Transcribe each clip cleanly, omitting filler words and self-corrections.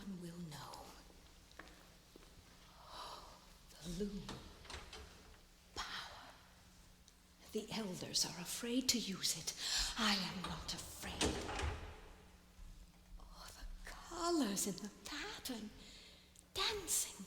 one will know. The Loom. Power. The elders are afraid to use it. I am not afraid. Oh, the colors in the pattern. Dancing.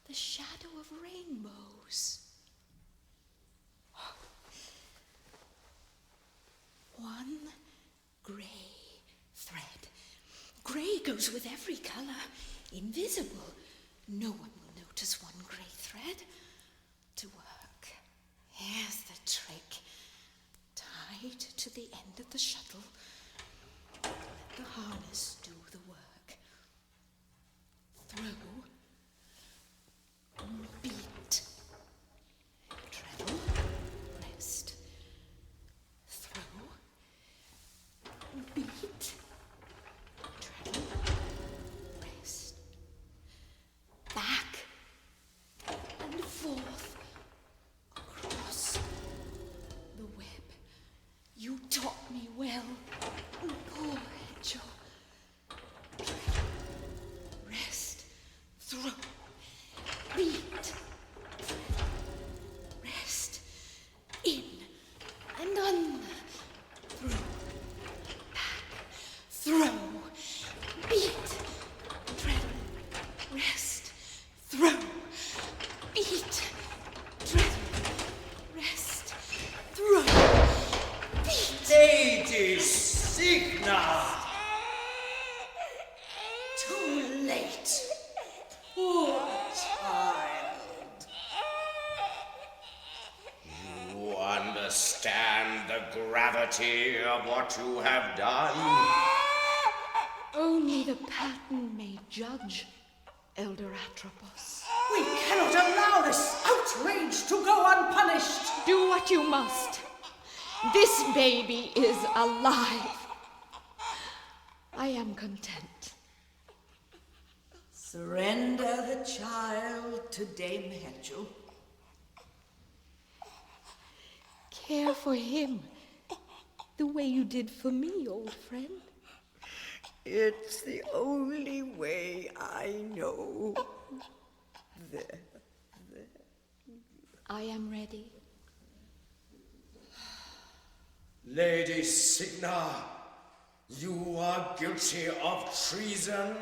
The shadow of rainbows. One gray thread. Gray goes with every color. Invisible. No one will notice one gray thread. To work. Here's the trick. Tied to the end of the shuttle. Let the harness do the work. Throw. Beat. Treadle. Rest. Throw. Beat. Treadle. Rest. Back. And forth. Across the web. You taught me well. Poor Hedgehog. Treadle. Rest. Throw. Beat. Rest. In and under. Throw. Back. Throw. Beat. Treadle. Rest. Throw. Beat. Treadle. Rest. Throw. Beat. Lady Signa! Too late. Poor child. You understand the gravity of what you have done? Only the pattern may judge, Elder Atropos. We cannot allow this outrage to go unpunished. Do what you must. This baby is alive. I am content. Surrender the child to Dame Hedgel. Care for him the way you did for me, old friend. It's the only way I know. There. I am ready. Lady Signa, you are guilty of treason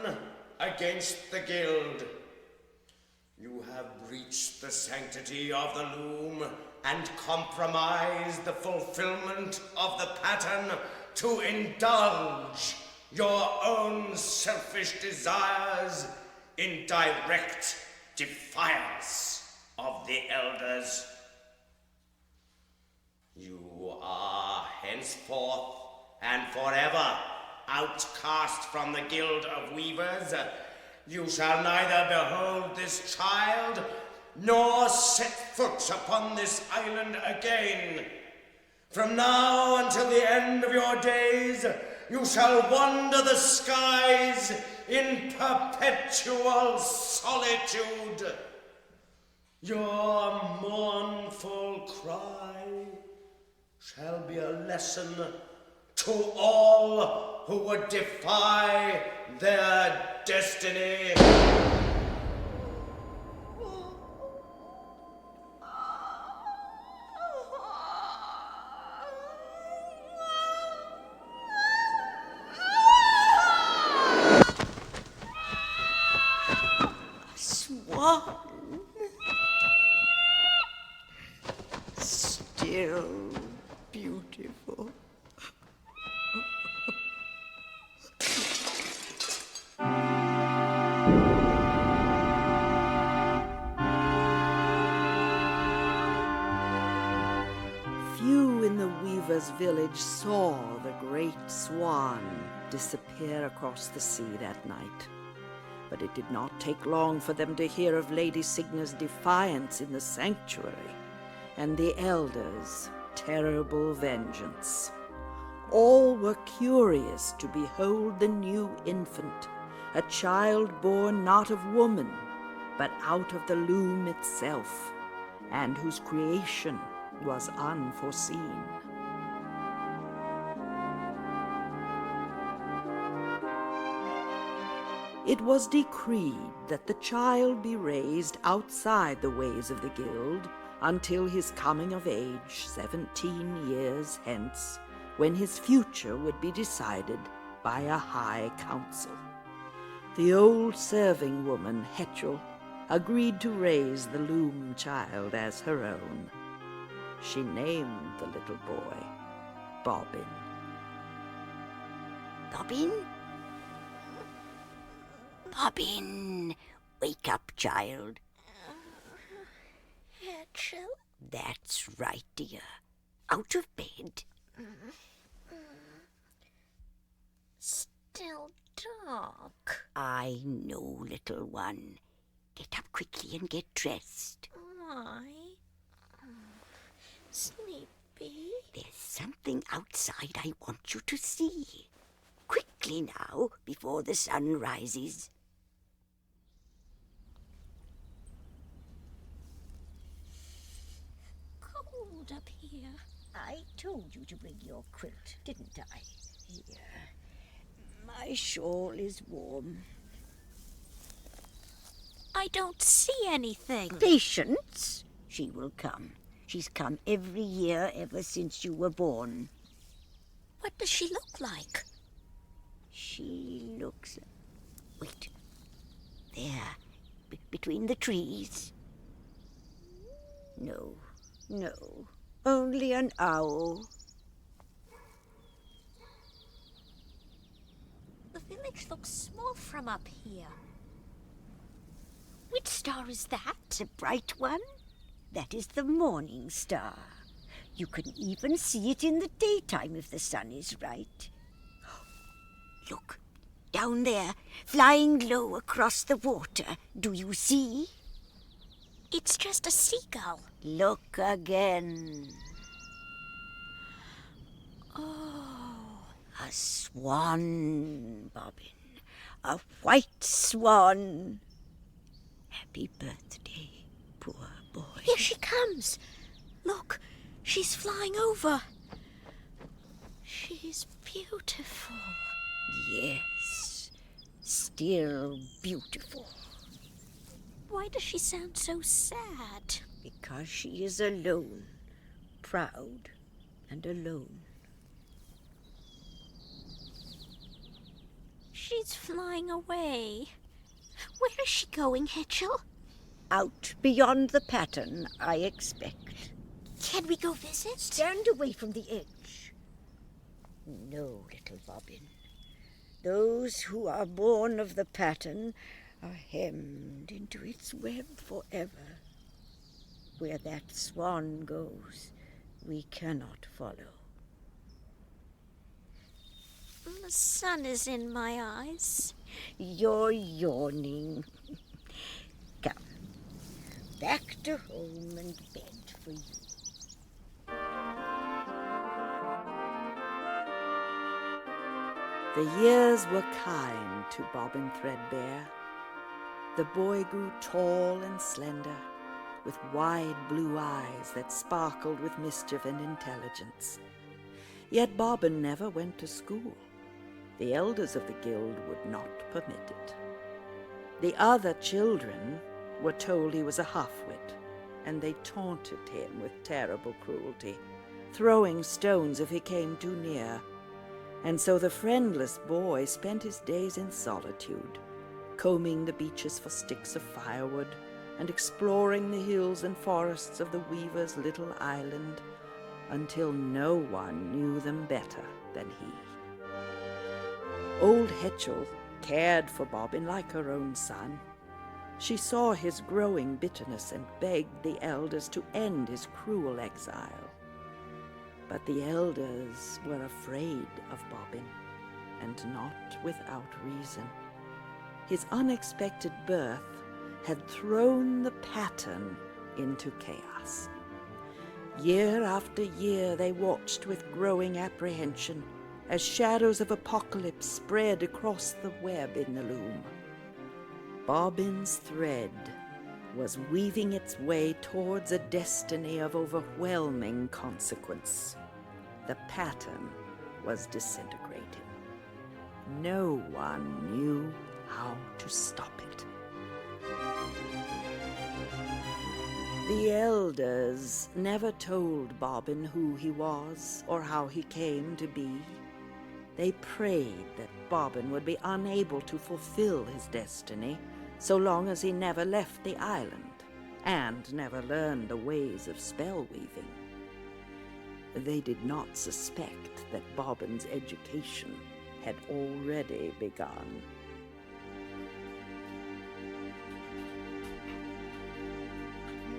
against the guild. You have breached the sanctity of the Loom and compromised the fulfillment of the pattern to indulge your own selfish desires in direct defiance of the elders. You are henceforth and forever outcast from the Guild of Weavers. You shall neither behold this child nor set foot upon this island again. From now until the end of your days, you shall wander the skies in perpetual solitude. Your mournful cry shall be a lesson to all who would defy their destiny. Swan. Still beautiful. Few in the weaver's village saw the great swan disappear across the sea that night. But it did not take long for them to hear of Lady Signa's defiance in the sanctuary and the elders' terrible vengeance. All were curious to behold the new infant, a child born not of woman, but out of the loom itself, and whose creation was unforeseen. It was decreed that the child be raised outside the ways of the guild until his coming of age 17 years hence, when his future would be decided by a high council. The old serving woman, Hetchel, agreed to raise the Loom child as her own. She named the little boy Bobbin. Bobbin? Bobbin! Wake up, child. Hetchel? That's right, dear. Out of bed. Still dark. I know, little one. Get up quickly and get dressed. Why? Sleepy? There's something outside I want you to see. Quickly now, before the sun rises. Cold up here. I told you to bring your quilt, didn't I? Here. My shawl is warm. I don't see anything. Patience. She will come. She's come every year ever since you were born. What does she look like? She looks... Wait. There. Between the trees. No. Only an owl. The village looks small from up here. Which star is that? The bright one? That is the morning star. You can even see it in the daytime if the sun is right. Look, down there, flying low across the water. Do you see? It's just a seagull. Look again. Oh. A swan, Bobbin. A white swan. Happy birthday, poor boy. Here she comes. Look, she's flying over. She's beautiful. Yes, still beautiful. Why does she sound so sad? Because she is alone, proud and alone. She's flying away. Where is she going, Hetchel? Out beyond the pattern, I expect. Can we go visit? Stand away from the edge. No, little Bobbin. Those who are born of the pattern are hemmed into its web forever. Where that swan goes, we cannot follow. The sun is in my eyes. You're yawning. Come, back to home and bed for you. The years were kind to Bobbin Threadbare. The boy grew tall and slender, with wide blue eyes that sparkled with mischief and intelligence. Yet Bobbin never went to school. The elders of the guild would not permit it. The other children were told he was a half-wit, and they taunted him with terrible cruelty, throwing stones if he came too near. And so the friendless boy spent his days in solitude, combing the beaches for sticks of firewood, and exploring the hills and forests of the weaver's little island, until no one knew them better than he. Old Hetchel cared for Bobbin like her own son. She saw his growing bitterness and begged the elders to end his cruel exile. But the elders were afraid of Bobbin, and not without reason. His unexpected birth had thrown the pattern into chaos. Year after year they watched with growing apprehension as shadows of apocalypse spread across the web in the loom. Bobbin's thread was weaving its way towards a destiny of overwhelming consequence. The pattern was disintegrating. No one knew how to stop it. The elders never told Bobbin who he was or how he came to be. They prayed that Bobbin would be unable to fulfill his destiny so long as he never left the island and never learned the ways of spell weaving. They did not suspect that Bobbin's education had already begun.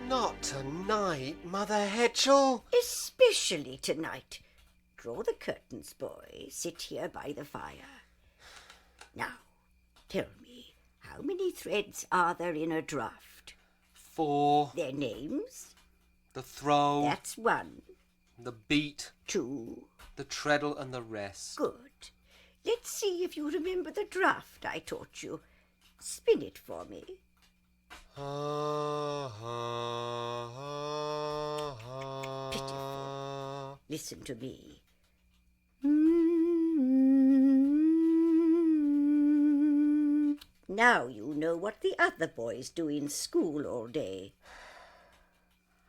Not tonight, Mother Hetchel. Especially tonight. Draw the curtains, boy. Sit here by the fire. Now, tell me, how many threads are there in a draft? 4. Their names? The throw, That's 1. the beat, 2. the treadle, and the rest. Good. Let's see if you remember the draft I taught you. Spin it for me. Pitiful. Listen to me. Now you know what the other boys do in school all day.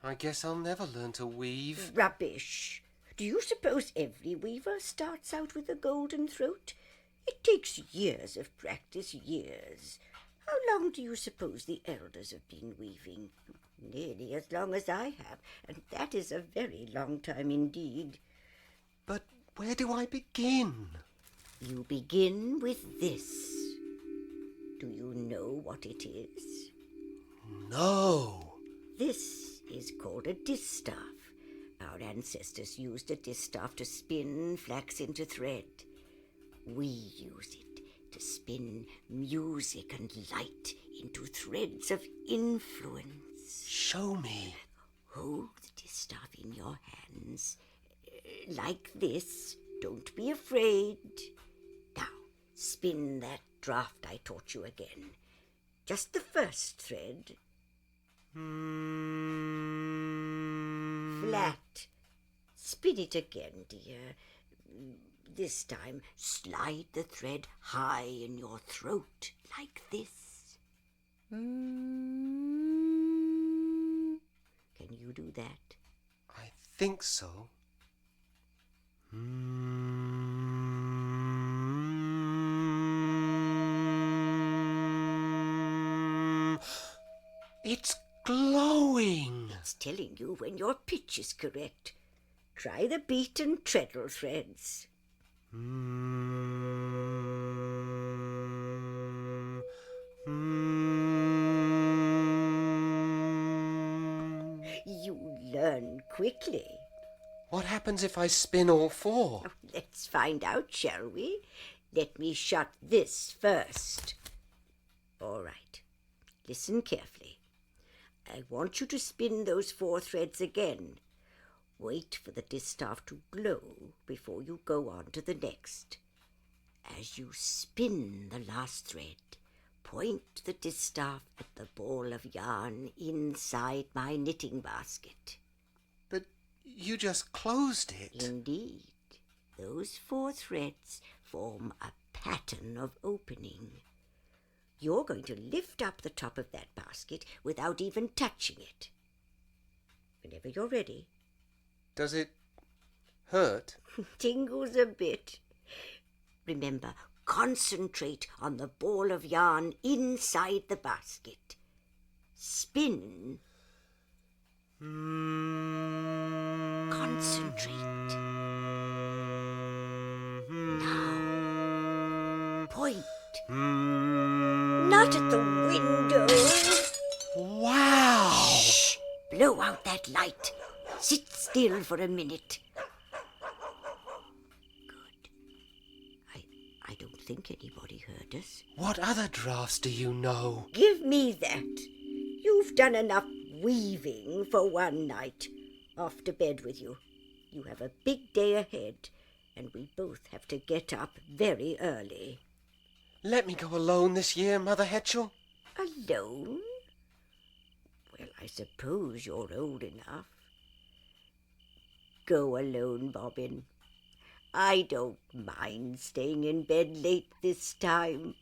I guess I'll never learn to weave. Rubbish. Do you suppose every weaver starts out with a golden throat? It takes years of practice, years. How long do you suppose the elders have been weaving? Nearly as long as I have, and that is a very long time indeed. But where do I begin? You begin with this. Do you know what it is? No. This is called a distaff. Our ancestors used a distaff to spin flax into thread. We use it to spin music and light into threads of influence. Show me. Hold the distaff in your hands, like this. Don't be afraid. Now, spin that draft I taught you again. Just the first thread. Flat. Spin it again, dear. This time, slide the thread high in your throat, like this. Can you do that? I think so. It's glowing. It's telling you when your pitch is correct. Try the beat and treadle threads. You learn quickly. What happens if I spin all 4? Let's find out, shall we? Let me shut this first. All right. Listen carefully. I want you to spin those 4 threads again. Wait for the distaff to glow before you go on to the next. As you spin the last thread, point the distaff at the ball of yarn inside my knitting basket. But you just closed it. Indeed, those 4 threads form a pattern of opening. You're going to lift up the top of that basket without even touching it. Whenever you're ready. Does it hurt? Tingles a bit. Remember, concentrate on the ball of yarn inside the basket. Spin. Concentrate. Now, point. Not at the window. Wow! Shh! Blow out that light. Sit still for a minute. Good. I don't think anybody heard us. What other drafts do you know? Give me that. You've done enough weaving for one night. Off to bed with you. You have a big day ahead, and we both have to get up very early. Let me go alone this year, Mother Hetchel. Alone? Well, I suppose you're old enough. Go alone, Bobbin. I don't mind staying in bed late this time.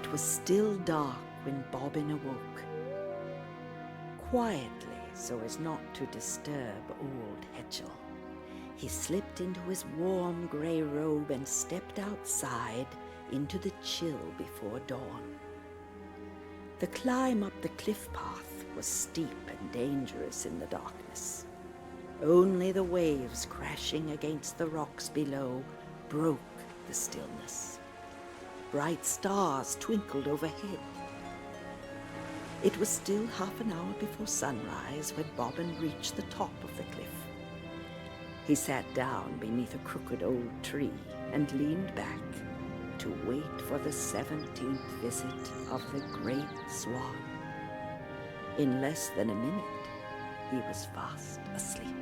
It was still dark when Bobbin awoke. Quietly, so as not to disturb old Hetchel, he slipped into his warm grey robe and stepped outside into the chill before dawn. The climb up the cliff path was steep and dangerous in the darkness. Only the waves crashing against the rocks below broke the stillness. Bright stars twinkled overhead. It was still half an hour before sunrise when Bobbin reached the top of the cliff. He sat down beneath a crooked old tree and leaned back to wait for the 17th visit of the great swan. In less than a minute, he was fast asleep.